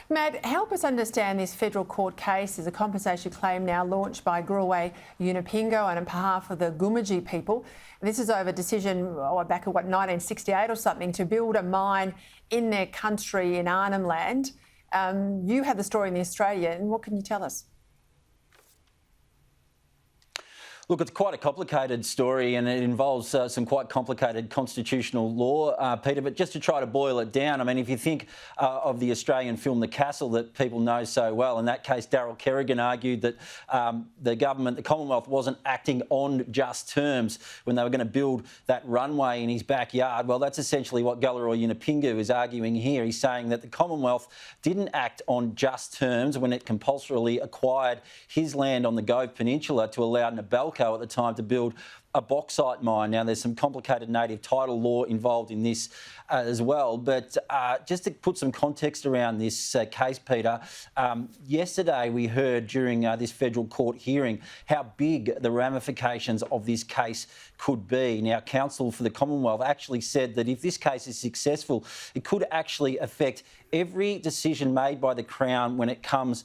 Matt, help us understand this federal court case. Is a compensation claim now launched by Gove Yunupingu on behalf of the Gumatji people. This is over a decision back in 1968 or something to build a mine in their country in Arnhem Land. You had the story in the Australian. What can you tell us? Look, it's quite a complicated story and it involves some quite complicated constitutional law, Peter, but just to try to boil it down, I mean, if you think of the Australian film The Castle that people know so well, in that case, Darryl Kerrigan argued that the government, the Commonwealth, wasn't acting on just terms when they were going to build that runway in his backyard. Well, that's essentially what Gove Yunupingu is arguing here. He's saying that the Commonwealth didn't act on just terms when it compulsorily acquired his land on the Gove Peninsula to allow Nabalco at the time to build a bauxite mine. Now, there's some complicated native title law involved in this as well. But just to put some context around this case, Peter, yesterday we heard during this federal court hearing how big the ramifications of this case could be. Now, counsel for the Commonwealth actually said that if this case is successful, it could actually affect every decision made by the Crown when it comes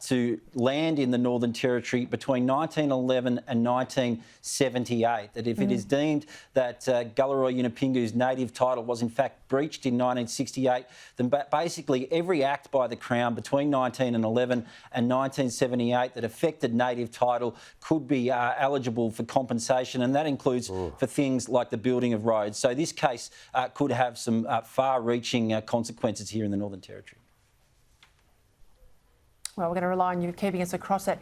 to land in the Northern Territory between 1911 and 1978. That if it is deemed that Gove Yunupingu's native title was in fact breached in 1968, then basically every act by the Crown between 1911 and 1978 that affected native title could be eligible for compensation, and that includes for things like the building of roads. So this case could have some far-reaching consequences here in the Northern Territory. Well, we're going to rely on you keeping us across it.